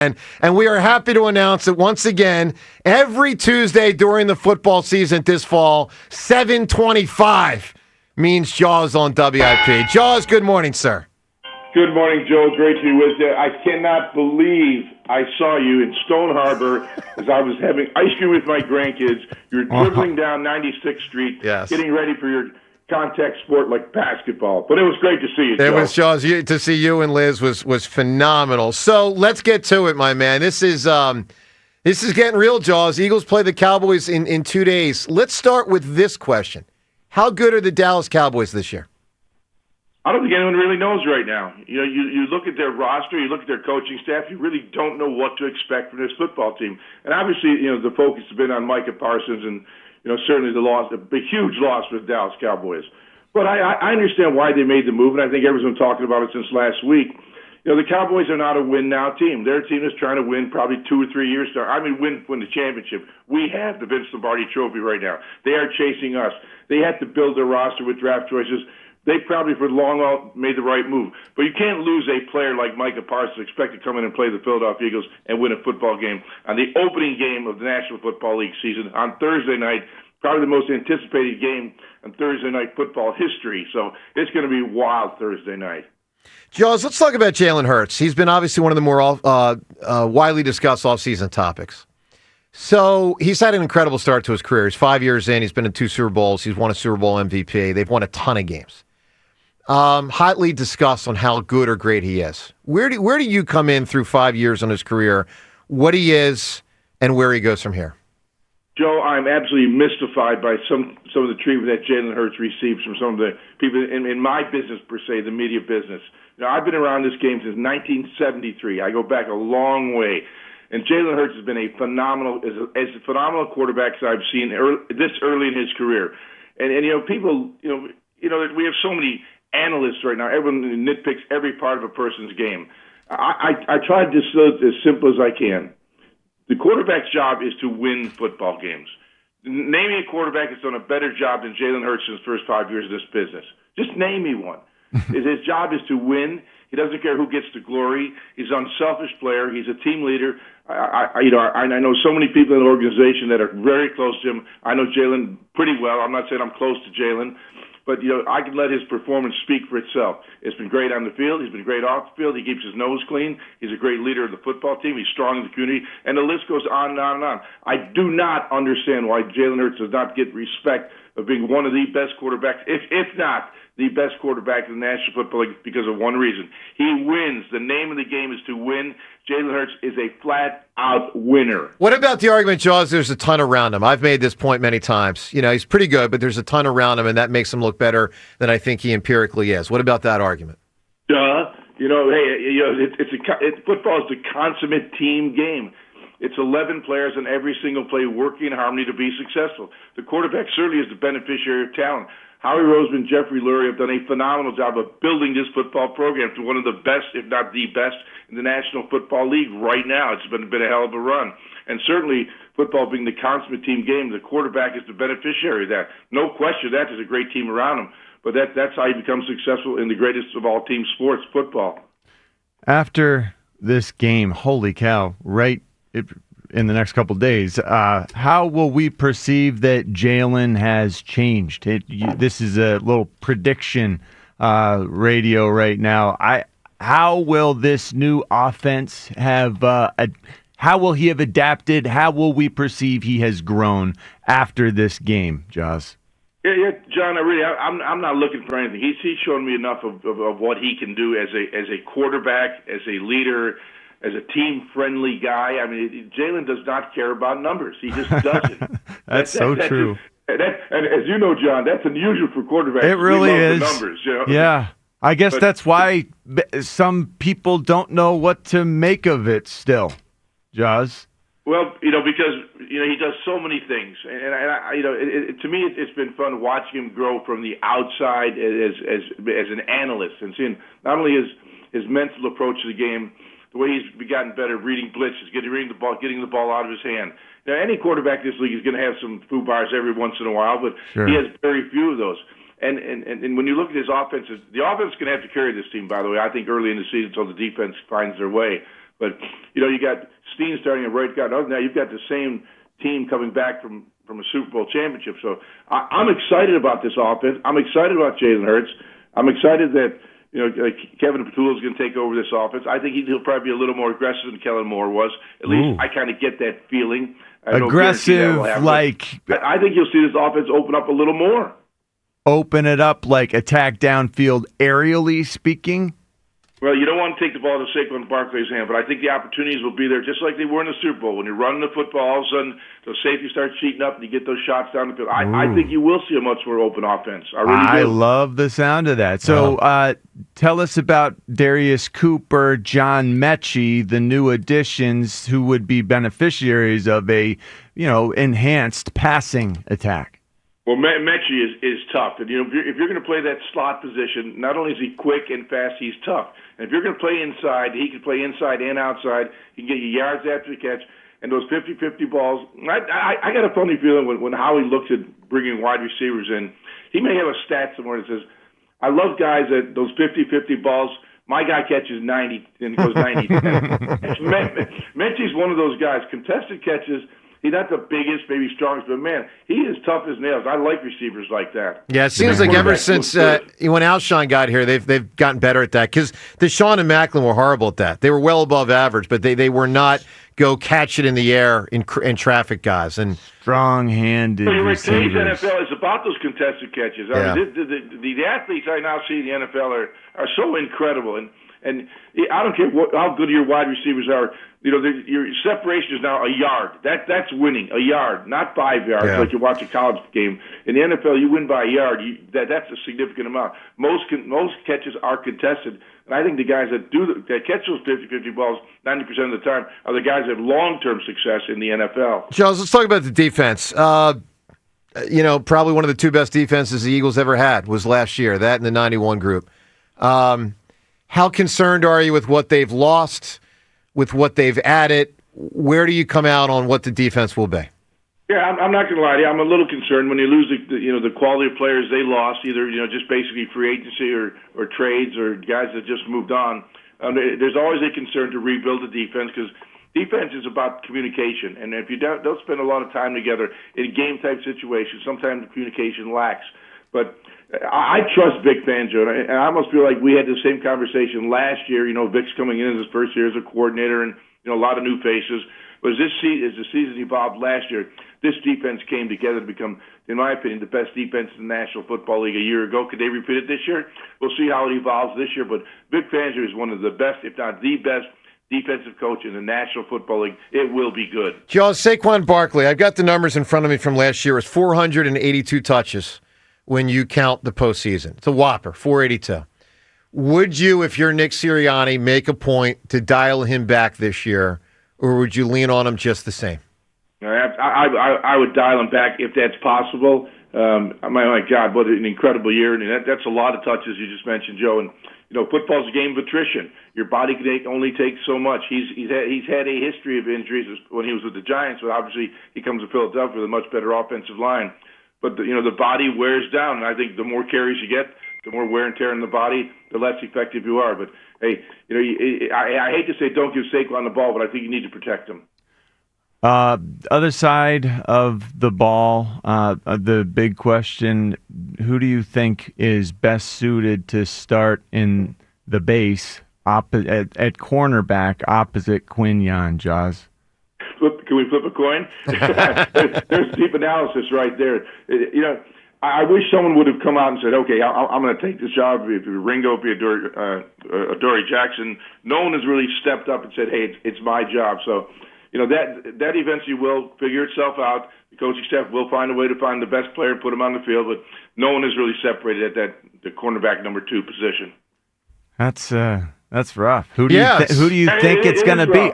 And we are happy to announce that once again, every Tuesday during the football season this fall, 7:25 means Jaws on WIP. Jaws, good morning, sir. Good morning, Joe. Great to be with you. I cannot believe I saw you in Stone Harbor as I was having ice cream with my grandkids. You're dribbling down 96th Street, getting ready for your contact sport like basketball. But it was great to see you, Joe. It was, Jaws. To see you and Liz was phenomenal. So let's get to it, my man. This is getting real, Jaws. Eagles play the Cowboys in 2 days. Let's start with this question. How good are the Dallas Cowboys this year? I don't think anyone really knows right now. You look at their roster, you look at their coaching staff, you really don't know what to expect from this football team. And obviously, the focus has been on Micah Parsons and, certainly the loss, a huge loss for the Dallas Cowboys. But I understand why they made the move, and I think everyone's been talking about it since last week. The Cowboys are not a win-now team. Their team is trying to win probably 2 or 3 years. Win the championship. We have the Vince Lombardi Trophy right now. They are chasing us. They had to build their roster with draft choices. They probably for long haul made the right move. But you can't lose a player like Micah Parsons, expect to come in and play the Philadelphia Eagles and win a football game on the opening game of the National Football League season on Thursday night, probably the most anticipated game in Thursday night football history. So it's going to be wild Thursday night. Jaws, let's talk about Jalen Hurts. He's been obviously one of the more widely discussed offseason topics. So he's had an incredible start to his career. He's 5 years in. He's been in 2 Super Bowls. He's won a Super Bowl MVP. They've won a ton of games. Hotly discussed on how good or great he is. Where do you come in through 5 years on his career, what he is, and where he goes from here? Joe, I'm absolutely mystified by some of the treatment that Jalen Hurts receives from some of the people in my business, per se, the media business. I've been around this game since 1973. I go back a long way. And Jalen Hurts has been a phenomenal quarterback as I've seen this early in his career. And people, we have so many analysts right now. Everyone nitpicks every part of a person's game. I try to distill it as simple as I can. The quarterback's job is to win football games. Name me a quarterback that's done a better job than Jalen Hurts in his first 5 years of this business. Just name me one. His job is to win. He doesn't care who gets the glory. He's an unselfish player. He's a team leader. I know so many people in the organization that are very close to him. I know Jalen pretty well. I'm not saying I'm close to Jalen, but I can let his performance speak for itself. It's been great on the field. He's been great off the field. He keeps his nose clean. He's a great leader of the football team. He's strong in the community, and the list goes on and on and on. I do not understand why Jalen Hurts does not get respect of being one of the best quarterbacks, if not the best quarterback in the National Football League, because of one reason. He wins. The name of the game is to win. Jalen Hurts is a flat-out winner. What about the argument, Jaws, there's a ton around him? I've made this point many times. He's pretty good, but there's a ton around him, and that makes him look better than I think he empirically is. What about that argument? Football is the consummate team game. It's 11 players on every single play working in harmony to be successful. The quarterback certainly is the beneficiary of talent. Howie Roseman, Jeffrey Lurie have done a phenomenal job of building this football program to one of the best, if not the best, in the National Football League right now. It's been a hell of a run. And certainly, football being the consummate team game, the quarterback is the beneficiary of that. No question that there's a great team around him. But that's how you become successful in the greatest of all team sports, football. After this game, holy cow, in the next couple of days, how will we perceive that Jalen has changed? This is a little prediction radio right now. How will this new offense how will he have adapted? How will we perceive he has grown after this game, Jaws? Yeah, John. I'm not looking for anything. He's shown me enough of what he can do as a quarterback, as a leader, as a team-friendly guy. Jalen does not care about numbers. He just doesn't. That's so true. And as you know, John, that's unusual for quarterbacks. It really is. The numbers, Yeah. I guess that's why some people don't know what to make of it still, Jaws. Well, because he does so many things, and to me, it's been fun watching him grow from the outside as an analyst and seeing not only his mental approach to the game, the way he's gotten better reading blitzes, getting the ball out of his hand. Now, any quarterback in this league is going to have some foo-bars every once in a while, but sure. He has very few of those. And when you look at his offense, the offense is going to have to carry this team, by the way, I think early in the season until the defense finds their way. But, you got Steen starting at right guard. Other than that, you've got the same team coming back from a Super Bowl championship. So I'm excited about this offense. I'm excited about Jalen Hurts. I'm excited that Kevin Petula is going to take over this offense. I think he'll probably be a little more aggressive than Kellen Moore was. At least I kind of get that feeling. Aggressive, like I think you'll see this offense open up a little more. Open it up, like attack downfield, aerially speaking. Well, you don't want to take the ball to Saquon Barkley's hand, but I think the opportunities will be there just like they were in the Super Bowl. When you're running the football, all of a sudden the safety starts cheating up and you get those shots down the field. I think you will see a much more open offense. I really do. I love the sound of that. So tell us about Darius Cooper, John Mechie, the new additions who would be beneficiaries of a enhanced passing attack. Well, Mechie is tough. And, if you're going to play that slot position, not only is he quick and fast, he's tough. And if you're going to play inside, he can play inside and outside. He can get you yards after the catch. And those 50-50 balls, I got a funny feeling when Howie looks at bringing wide receivers in, he may have a stat somewhere that says, I love guys that those 50-50 balls, my guy catches 90 and goes 90. Mechie's one of those guys. Contested catches, he's not the biggest, maybe strongest, but, man, he is tough as nails. I like receivers like that. Yeah, it seems like ever since when Alshon got here, they've gotten better at that. Because Deshaun and Macklin were horrible at that. They were well above average, but they were not go catch it in the air in traffic guys. And strong-handed receivers. Today's NFL is about those contested catches. Yeah. I mean, the athletes I now see in the NFL are so incredible. And I don't care how good your wide receivers are. Your separation is now a yard. That's winning, a yard, not 5 yards like you watch a college game. In the NFL, you win by a yard. That's a significant amount. Most catches are contested. And I think the guys that catch those 50-50 balls 90% of the time are the guys that have long-term success in the NFL. Charles, let's talk about the defense. Probably one of the two best defenses the Eagles ever had was last year, that and the 91 group. How concerned are you with what they've lost, with what they've added? Where do you come out on what the defense will be? Yeah, I'm not going to lie to you. I'm a little concerned when you lose the quality of players they lost, either just basically free agency or trades or guys that just moved on. There's always a concern to rebuild the defense because defense is about communication, and if you don't spend a lot of time together in game type situations, sometimes the communication lacks. But I trust Vic Fangio, and I almost feel like we had the same conversation last year. Vic's coming in as his first year as a coordinator, and a lot of new faces. But as the season evolved last year, this defense came together to become, in my opinion, the best defense in the National Football League a year ago. Could they repeat it this year? We'll see how it evolves this year. But Vic Fangio is one of the best, if not the best, defensive coach in the National Football League. It will be good. Joe, Saquon Barkley, I've got the numbers in front of me from last year. It was 482 touches when you count the postseason. It's a whopper, 482. Would you, if you're Nick Sirianni, make a point to dial him back this year, or would you lean on him just the same? I would dial him back if that's possible. My God, what an incredible year. And that's a lot of touches you just mentioned, Joe. And, football's a game of attrition. Your body can only take so much. He's had a history of injuries when he was with the Giants, but obviously he comes to Philadelphia with a much better offensive line. But, the body wears down, and I think the more carries you get, the more wear and tear in the body, the less effective you are. But, hey, I hate to say don't give Saquon the ball, but I think you need to protect him. Other side of the ball, the big question, who do you think is best suited to start in the base at cornerback opposite Quinyon, Jaws? Can we flip a coin? There's deep analysis right there. I wish someone would have come out and said, okay, I'm going to take this job. If it Ringo, if it Dory Jackson, no one has really stepped up and said, hey, it's my job. So, that eventually will figure itself out. The coaching staff will find a way to find the best player and put him on the field, but no one is really separated at the cornerback number 2 position. That's rough. Who do you think it's going to be?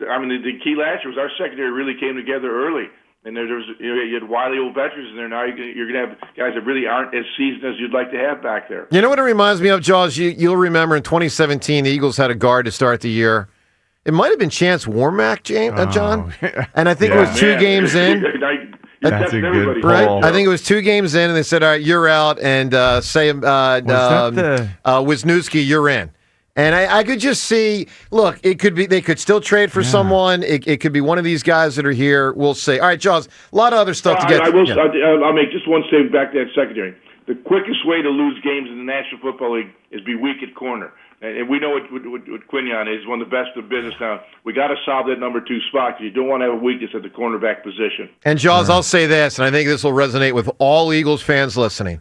The key last year was our secondary really came together early. And there was, you had wily old veterans in there. Now you're going to have guys that really aren't as seasoned as you'd like to have back there. You know what it reminds me of, Jaws? You'll remember in 2017, the Eagles had a guard to start the year. It might have been Chance Warmack, John. And I think it was 2 games in. That's a good right? call. I think it was 2 games in, and they said, all right, you're out, and Wisniewski, you're in. And I could just see, look, it could be they could still trade for someone. It could be one of these guys that are here. We'll see. All right, Jaws, a lot of other stuff to get. I'll make just one statement back to that secondary. The quickest way to lose games in the National Football League is be weak at corner. And we know what Quinion is, one of the best in business now. We got to solve that number 2 spot. You don't want to have a weakness at the cornerback position. And, Jaws, I'll say this, and I think this will resonate with all Eagles fans listening.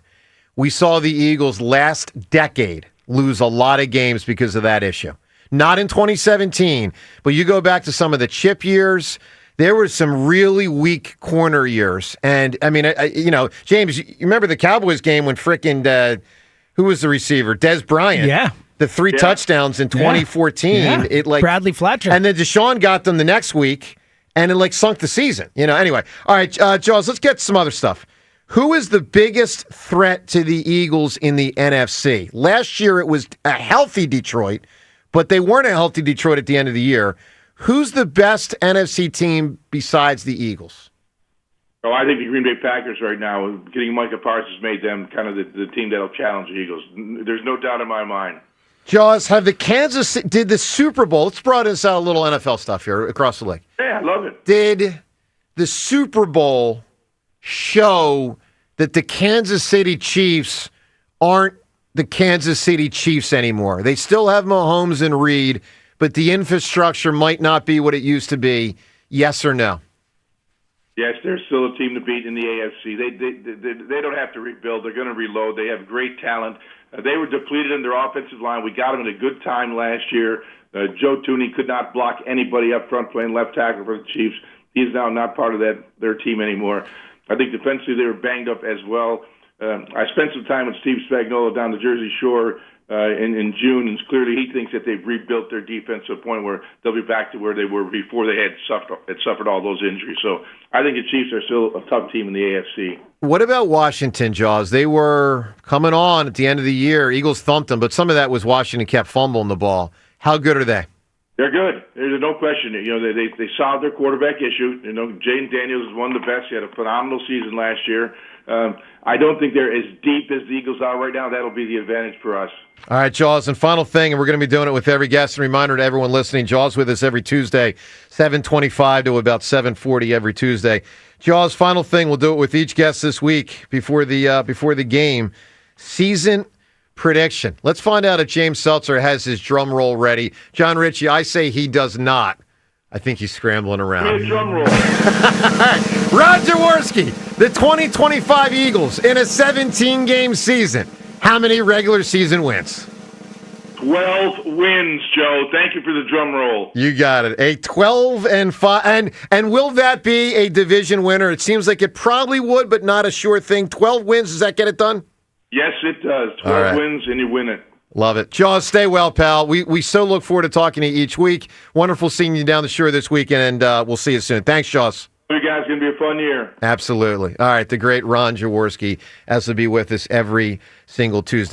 We saw the Eagles last decade lose a lot of games because of that issue. Not in 2017, but you go back to some of the chip years. There were some really weak corner years. And, I mean, James, you remember the Cowboys game when frickin' who was the receiver? Des Bryant. Yeah. The 3 touchdowns in 2014. Yeah. It Bradley Fletcher. And then Deshaun got them the next week, and it sunk the season. Anyway. All right, Jaws, let's get some other stuff. Who is the biggest threat to the Eagles in the NFC? Last year it was a healthy Detroit, but they weren't a healthy Detroit at the end of the year. Who's the best NFC team besides the Eagles? Oh, I think the Green Bay Packers right now, getting Micah Parsons made them kind of the team that'll challenge the Eagles. There's no doubt in my mind. Jaws, did the Super Bowl, let's broaden this out a little NFL stuff here across the league. Yeah, I love it. Did the Super Bowl show that the Kansas City Chiefs aren't the Kansas City Chiefs anymore? They still have Mahomes and Reed, but the infrastructure might not be what it used to be. Yes or no? Yes, they're still a team to beat in the AFC. They don't have to rebuild. They're going to reload. They have great talent. They were depleted in their offensive line. We got them at a good time last year. Joe Tooney could not block anybody up front playing left tackle for the Chiefs. He's now not part of their team anymore. I think defensively they were banged up as well. I spent some time with Steve Spagnuolo down the Jersey Shore in June, and clearly he thinks that they've rebuilt their defense to a point where they'll be back to where they were before they had suffered all those injuries. So I think the Chiefs are still a tough team in the AFC. What about Washington, Jaws? They were coming on at the end of the year. Eagles thumped them, but some of that was Washington kept fumbling the ball. How good are they? They're good. There's no question. They solved their quarterback issue. Jaden Daniels is one of the best. He had a phenomenal season last year. I don't think they're as deep as the Eagles are right now. That'll be the advantage for us. All right, Jaws, and final thing, and we're going to be doing it with every guest. And reminder to everyone listening, Jaws with us every Tuesday, 7:25 to about 7:40 every Tuesday. Jaws, final thing, we'll do it with each guest this week before the game. Season prediction. Let's find out if James Seltzer has his drum roll ready. John Ritchie, I say he does not. I think he's scrambling around. Drum roll. Ron Jaworski, the 2025 Eagles in a 17-game season. How many regular season wins? 12 wins, Joe. Thank you for the drum roll. You got it. A 12-5, and will that be a division winner? It seems like it probably would, but not a sure thing. 12 wins, does that get it done? Yes, it does. 12 wins, and you win it. Love it. Jaws, stay well, pal. We so look forward to talking to you each week. Wonderful seeing you down the shore this weekend, and we'll see you soon. Thanks, Jaws. You guys, going to be a fun year. Absolutely. All right, the great Ron Jaworski has to be with us every single Tuesday.